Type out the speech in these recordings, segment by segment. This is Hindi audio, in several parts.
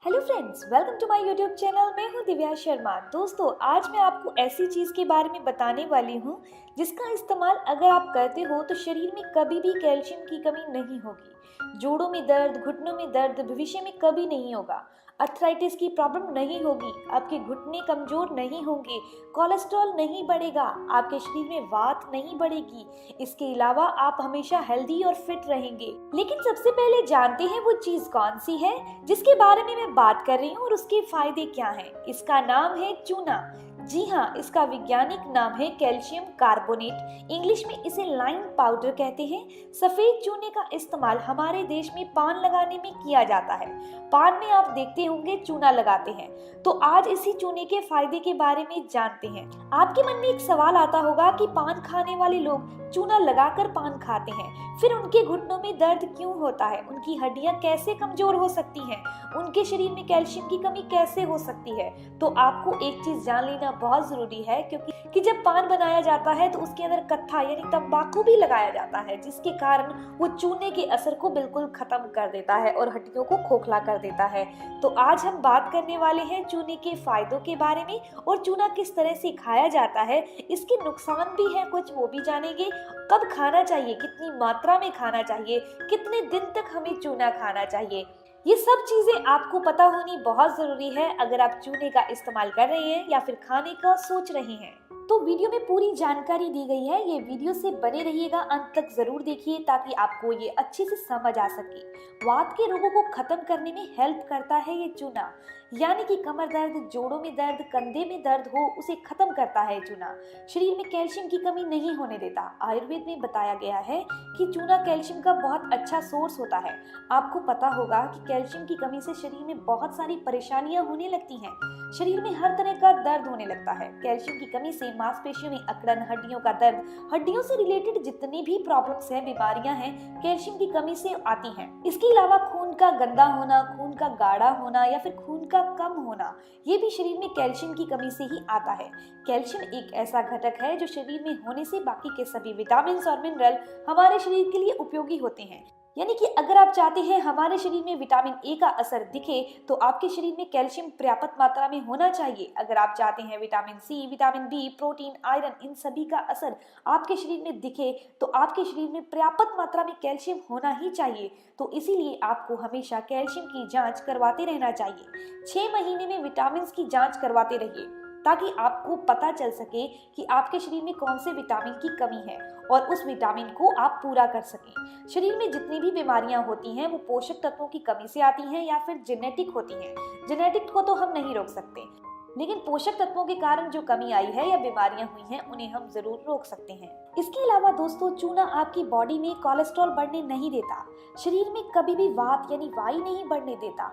Hello friends, welcome to my YouTube channel. मैं हूं दिव्या शर्मा। दोस्तों, आज मैं आपको ऐसी चीज़ के बारे में बताने वाली हूं जिसका इस्तेमाल अगर आप करते हो तो शरीर में कभी भी कैल्शियम की कमी नहीं होगी। जोड़ों में दर्द, घुटनों में दर्द भविष्य में कभी नहीं होगा। अर्थराइटिस की प्रॉब्लम नहीं होगी, आपके घुटने कमजोर नहीं होंगे, कोलेस्ट्रॉल नहीं बढ़ेगा, आपके शरीर में वात नहीं बढ़ेगी। इसके अलावा आप हमेशा हेल्दी और फिट रहेंगे। लेकिन सबसे पहले जानते हैं वो चीज कौन सी है जिसके बारे में मैं बात कर रही हूँ और उसके फायदे क्या हैं। इसका नाम है चूना। जी हाँ, इसका वैज्ञानिक नाम है कैल्शियम कार्बोनेट। इंग्लिश में इसे लाइम पाउडर कहते हैं। सफेद चूने का इस्तेमाल हमारे देश में पान लगाने में किया जाता है। पान में आप देखते होंगे चूना लगाते हैं। तो आज इसी चूने के फायदे के बारे में जानते हैं। आपके मन में एक सवाल आता होगा कि पान खाने वाले लोग चूना लगाकर पान खाते हैं, फिर उनके घुटनों में दर्द क्यों होता है, उनकी हड्डियां कैसे कमजोर हो सकती हैं, उनके शरीर में कैल्शियम की कमी कैसे हो सकती है। तो आपको एक चीज जान लेना बहुत जरूरी है, क्योंकि जब पान बनाया जाता है तो उसके अंदर कत्था यानी तंबाकू भी लगाया जाता है, जिसके कारण वो चूने के असर को बिल्कुल खत्म कर देता है और हड्डियों को खोखला कर देता है। तो आज हम बात करने वाले हैं चूने के फायदों के बारे में और चूना किस तरह से खाया जाता है। इसके नुकसान भी हैं कुछ, वो भी जानेंगे। कब खाना चाहिए, कितनी मात्रा में खाना चाहिए, कितने दिन तक हमें चूना खाना चाहिए, ये सब चीजें आपको पता होनी बहुत जरूरी है अगर आप चूने का इस्तेमाल कर रहे हैं या फिर खाने का सोच रहे हैं। तो वीडियो में पूरी जानकारी दी गई है, ये वीडियो से बने रहिएगा, अंत तक जरूर देखिए ताकि आपको ये अच्छे से समझ आ सके। वात के रोगों को खत्म करने में हेल्प करता है ये चूना, यानी कि कमर दर्द, जोड़ों में दर्द, कंधे में दर्द हो उसे खत्म करता है चूना। शरीर में कैल्शियम की कमी नहीं होने देता। आयुर्वेद में बताया गया है कि चूना कैल्शियम का बहुत अच्छा सोर्स होता है। आपको पता होगा कि कैल्शियम की कमी से शरीर में बहुत सारी परेशानियां होने लगती हैं। शरीर में हर तरह का दर्द होने लगता है। कैल्शियम की कमी से मांसपेशियों में अकड़न, हड्डियों का दर्द, हड्डियों से रिलेटेड जितनी भी प्रॉब्लम्स हैं, बीमारियां हैं, कैल्शियम की कमी से आती हैं। इसके अलावा खून का गंदा होना, खून का गाढ़ा होना या फिर खून का कम होना, ये भी शरीर में कैल्शियम की कमी से ही आता है। कैल्शियम एक ऐसा घटक है जो शरीर में होने से बाकी के सभी विटामिन और मिनरल हमारे शरीर के लिए उपयोगी होते हैं। यानी कि अगर आप चाहते हैं हमारे शरीर में विटामिन ए का असर दिखे तो आपके शरीर में कैल्शियम पर्याप्त मात्रा में होना चाहिए। अगर आप चाहते हैं vitamin C, vitamin B, protein, iron, इन सभी का असर आपके शरीर में दिखे तो आपके शरीर में पर्याप्त मात्रा में कैल्शियम होना ही चाहिए। तो इसीलिए आपको हमेशा कैल्शियम की जांच करवाते रहना चाहिए। 6 महीने में विटामिन की जांच करवाते रहिए ताकि आपको पता चल सके कि आपके शरीर में कौन से विटामिन की कमी है और उस विटामिन को आप पूरा कर सकें। शरीर में जितनी भी बीमारियां होती हैं वो पोषक तत्वों की कमी से आती हैं या फिर जेनेटिक होती हैं। जेनेटिक को तो हम नहीं रोक सकते, लेकिन पोषक तत्वों के कारण जो कमी आई है या बीमारियां हुई हैं उन्हें हम जरूर रोक सकते हैं। इसके अलावा दोस्तों, चूना आपकी बॉडी में कोलेस्ट्रॉल बढ़ने नहीं देता, शरीर में कभी भी वात यानी वायु नहीं बढ़ने देता,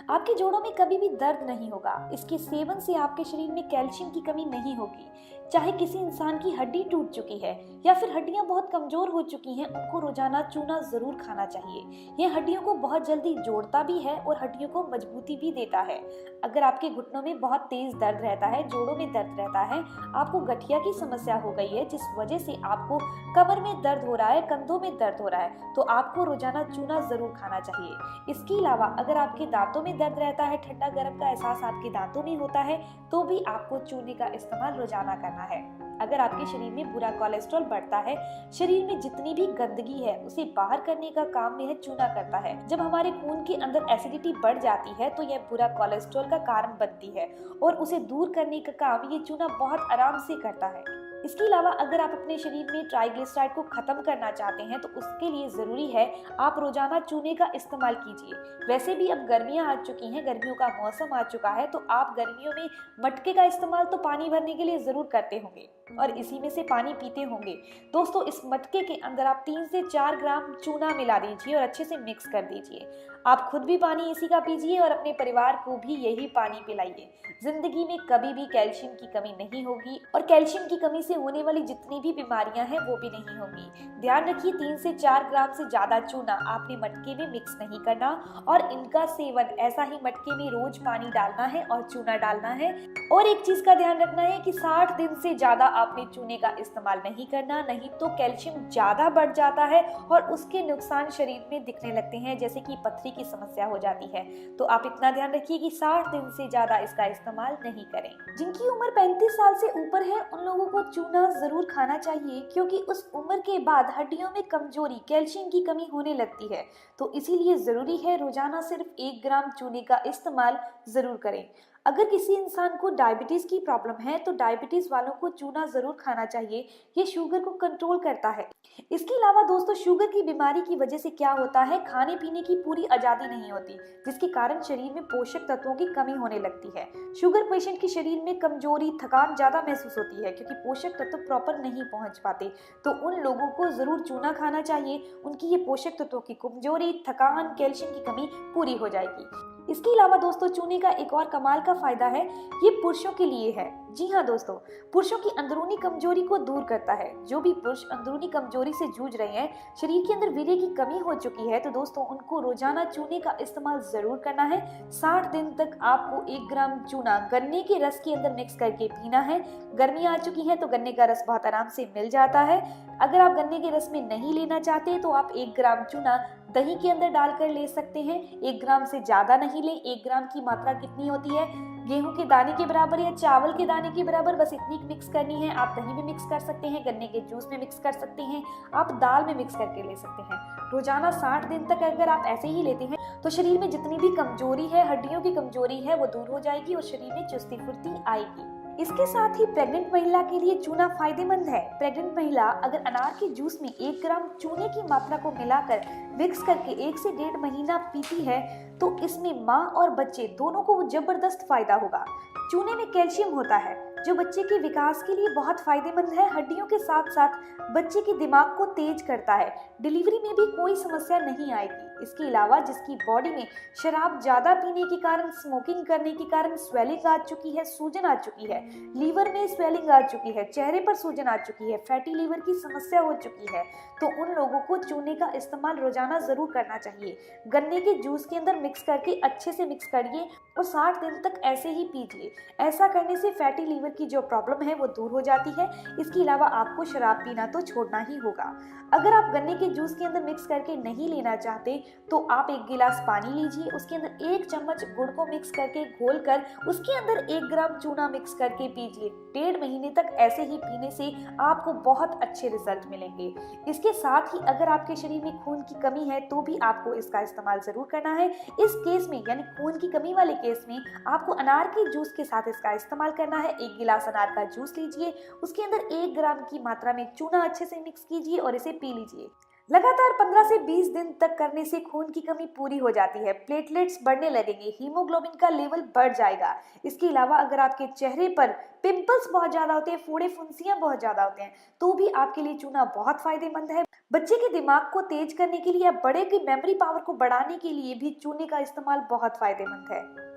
आपके जोड़ों में कभी भी दर्द नहीं होगा। इसके सेवन से आपके शरीर में कैल्शियम की कमी नहीं होगी। चाहे किसी इंसान की हड्डी टूट चुकी है या फिर हड्डियां बहुत कमजोर हो चुकी हैं, उनको रोजाना चूना जरूर खाना चाहिए। यह हड्डियों को बहुत जल्दी जोड़ता भी है और हड्डियों को मजबूती भी देता है। अगर आपके घुटनों में बहुत तेज दर्द रहता है, जोड़ों में दर्द रहता है, आपको गठिया की समस्या हो गई है जिस वजह से आपको कमर में दर्द हो रहा है, कंधों में दर्द हो रहा है, तो आपको रोजाना चूना जरूर खाना चाहिए। इसके अलावा अगर आपके दांतों में दर्द रहता है, ठंडा गर्म का एहसास आपके दांतों में होता है, तो भी आपको चूने का इस्तेमाल रोजाना करना है। अगर आपके शरीर में बुरा कोलेस्ट्रॉल बढ़ता है, शरीर में जितनी भी गंदगी है उसे बाहर करने का काम यह चूना करता है। जब हमारे खून के अंदर एसिडिटी बढ़ जाती है तो यह बुरा कोलेस्ट्रॉल का कारण बनती है और उसे दूर करने का काम ये चूना बहुत आराम से करता है। इसके अलावा अगर आप अपने शरीर में ट्राइग्लिसराइड को खत्म करना चाहते हैं तो उसके लिए जरूरी है आप रोजाना चूने का इस्तेमाल कीजिए। वैसे भी अब गर्मियां आ चुकी हैं, गर्मियों का मौसम आ चुका है, तो आप गर्मियों में मटके का इस्तेमाल तो पानी भरने के लिए जरूर करते होंगे और इसी में से पानी पीते होंगे। दोस्तों, इस मटके के अंदर आप 3 से 4 ग्राम चूना मिला दीजिए और अच्छे से मिक्स कर दीजिए। आप खुद भी पानी इसी का पीजिए और अपने परिवार को भी यही पानी पिलाइए। जिंदगी में कभी भी कैल्शियम की कमी नहीं होगी और कैल्शियम की कमी से से होने वाली जितनी भी बीमारियां हैं वो भी नहीं होंगी। ध्यान रखिए 3 से 4 ग्राम से ज्यादा चूना आपने मटके में मिक्स नहीं करना और इनका सेवन ऐसा ही मटके में रोज पानी डालना है और चूना डालना है। और एक चीज का ध्यान रखना है कि 60 दिन से ज्यादा आपने चूने का इस्तेमाल नहीं करना, नहीं तो कैल्शियम ज्यादा बढ़ जाता है और उसके नुकसान शरीर में दिखने लगते हैं, जैसे कि पथरी की समस्या हो जाती है। तो आप इतना ध्यान रखिए कि 60 दिन से ज्यादा इसका इस्तेमाल नहीं करें। जिनकी उम्र 35 साल से ऊपर है उन लोगों को चूना जरूर खाना चाहिए, क्योंकि उस उम्र के बाद हड्डियों में कमजोरी, कैल्शियम की कमी होने लगती है। तो इसीलिए जरूरी है रोजाना सिर्फ 1 ग्राम चूने का इस्तेमाल जरूर करें। अगर किसी इंसान को डायबिटीज की प्रॉब्लम है तो डायबिटीज वालों को चूना जरूर खाना चाहिए, ये शुगर को कंट्रोल करता है। इसके अलावा दोस्तों, शुगर की बीमारी की वजह से क्या होता है, खाने पीने की पूरी आजादी नहीं होती, जिसके कारण शरीर में पोषक तत्वों की कमी होने लगती है। शुगर पेशेंट के शरीर में कमजोरी, थकान ज्यादा महसूस होती है, क्योंकि पोषक तत्व प्रॉपर नहीं पहुंच पाते। तो उन लोगों को जरूर चूना खाना चाहिए, उनकी ये पोषक तत्वों की कमजोरी, थकान, कैल्शियम की कमी पूरी हो जाएगी। इसके अलावा दोस्तों, चूने का एक और कमाल का फायदा है, ये पुरुषों के लिए है। जी हाँ दोस्तों, पुरुषों की अंदरूनी कमजोरी को दूर करता है। जो भी पुरुष अंदरूनी कमजोरी से जूझ रहे हैं, शरीर के अंदर वीर्य की कमी हो चुकी है, तो दोस्तों उनको रोजाना चूने का इस्तेमाल जरूर करना है। 60 दिन तक आपको 1 ग्राम चूना गन्ने के रस के अंदर मिक्स करके पीना है। गर्मी आ चुकी है तो गन्ने का रस बहुत आराम से मिल जाता है। अगर आप गन्ने के रस में नहीं लेना चाहते तो आप 1 ग्राम चूना दही के अंदर डालकर ले सकते हैं। 1 ग्राम से ज्यादा नहीं लें। 1 ग्राम की मात्रा कितनी होती है, गेहूं के दाने के बराबर या चावल के दाने के बराबर, बस इतनी मिक्स करनी है। आप दही में मिक्स कर सकते हैं, गन्ने के जूस में मिक्स कर सकते हैं, आप दाल में मिक्स करके ले सकते हैं। रोजाना 60 दिन तक अगर आप ऐसे ही लेते हैं तो शरीर में जितनी भी कमजोरी है, हड्डियों की कमजोरी है, वो दूर हो जाएगी और शरीर में चुस्ती फुर्ती आएगी। इसके साथ ही प्रेग्नेंट महिला के लिए चूना फायदेमंद है। प्रेग्नेंट महिला अगर अनार के जूस में 1 ग्राम चूने की मात्रा को मिलाकर मिक्स करके 1 से 1.5 महीना पीती है तो इसमें माँ और बच्चे दोनों को जबरदस्त फायदा होगा। चूने में कैल्शियम होता है जो बच्चे के विकास के लिए बहुत फायदेमंद है। हड्डियों के साथ साथ बच्चे के दिमाग को तेज करता है। डिलीवरी में भी कोई समस्या नहीं आएगी। इसके अलावा जिसकी बॉडी में शराब ज्यादा पीने के कारण, स्मोकिंग करने के कारण स्वेलिंग आ चुकी है, सूजन आ चुकी है, लीवर में स्वेलिंग आ चुकी है, चेहरे पर सूजन आ चुकी है, फैटी लीवर की समस्या हो चुकी है, तो उन लोगों को चूने का इस्तेमाल रोजाना जरूर करना चाहिए। गन्ने के जूस के अंदर मिक्स करके अच्छे से मिक्स करिए और 60 दिन तक ऐसे ही पीजिए। ऐसा करने से फैटी लीवर की जो प्रॉब्लम है वो दूर हो जाती है। इसके अलावा आपको शराब पीना तो छोड़ना ही होगा। अगर आप गन्ने के जूस के अंदर मिक्स करके नहीं लेना चाहते तो आप 1 गिलास पानी लीजिए, उसके अंदर 1 चम्मच गुड़ को मिक्स करके घोलकर उसके अंदर 1 ग्राम चूना मिक्स करके पीजिए। 1.5 महीने तक ऐसे ही पीने से आपको बहुत अच्छे रिजल्ट मिलेंगे। इसके साथ ही अगर आपके शरीर में खून की कमी है तो भी आपको इसका इस्तेमाल जरूर करना है। इस केस में यानी खून की कमी वाले केस में आपको अनार के जूस के साथ इसका इस्तेमाल करना है। 1 गिलास अनार का जूस लीजिए, उसके अंदर 1 ग्राम की मात्रा में चूना अच्छे से मिक्स कीजिए और इसे पी लीजिए। लगातार 15 से 20 दिन तक करने से खून की कमी पूरी हो जाती है, प्लेटलेट्स बढ़ने लगेंगे, हीमोग्लोबिन का लेवल बढ़ जाएगा। इसके अलावा अगर आपके चेहरे पर पिंपल्स बहुत ज्यादा होते हैं, फोड़े फुंसियां बहुत ज्यादा होते हैं, तो भी आपके लिए चूना बहुत फायदेमंद है। बच्चे के दिमाग को तेज करने के लिए या बड़े की मेमोरी पावर को बढ़ाने के लिए भी चूने का इस्तेमाल बहुत फायदेमंद है।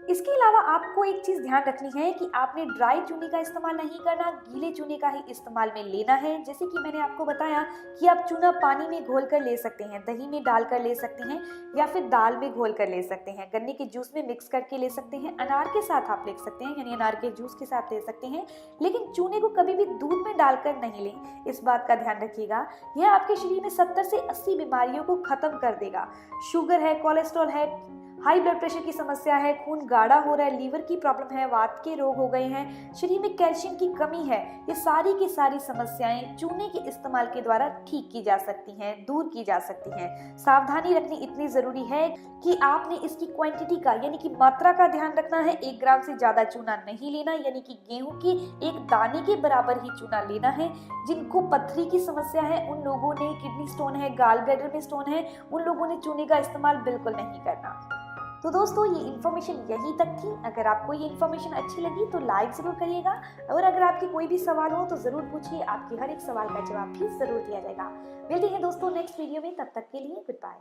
इसके अलावा आपको एक चीज ध्यान रखनी है कि आपने ड्राई चूने का इस्तेमाल नहीं करना, गीले चूने का ही इस्तेमाल में लेना है। जैसे कि मैंने आपको बताया कि आप चूना पानी में घोल कर ले सकते हैं, दही में डालकर ले सकते हैं या फिर दाल में घोल कर ले सकते हैं, गन्ने के जूस में मिक्स करके ले सकते हैं, अनार के साथ आप ले सकते हैं यानी अनार के जूस के साथ ले सकते हैं। लेकिन चूने को कभी भी दूध में डालकर नहीं लें, इस बात का ध्यान रखिएगा। यह आपके शरीर में 70 से 80 बीमारियों को खत्म कर देगा। शुगर है, कोलेस्ट्रॉल है, हाई ब्लड प्रेशर की समस्या है, खून गाढ़ा हो रहा है, लीवर की प्रॉब्लम है, वात के रोग हो गए हैं, शरीर में कैल्शियम की कमी है, ये सारी की सारी समस्याएं चूने के इस्तेमाल के द्वारा ठीक की जा सकती हैं, दूर की जा सकती हैं। सावधानी रखनी इतनी जरूरी है कि आपने इसकी क्वांटिटी का यानी कि मात्रा का ध्यान रखना है। 1 ग्राम से ज्यादा चूना नहीं लेना, यानी कि गेहूं के 1 दाने के बराबर ही चूना लेना है। जिनको पथरी की समस्या है, उन लोगों ने, किडनी स्टोन है, गाल ब्लैडर में स्टोन है, उन लोगों ने चूने का इस्तेमाल बिल्कुल नहीं करना। तो दोस्तों ये इन्फॉर्मेशन यहीं तक थी। अगर आपको ये इन्फॉर्मेशन अच्छी लगी तो लाइक जरूर करिएगा और अगर आपके कोई भी सवाल हो तो जरूर पूछिए, आपके हर एक सवाल का जवाब भी जरूर दिया जाएगा। मिलते हैं दोस्तों नेक्स्ट वीडियो में, तब तक के लिए गुड बाय।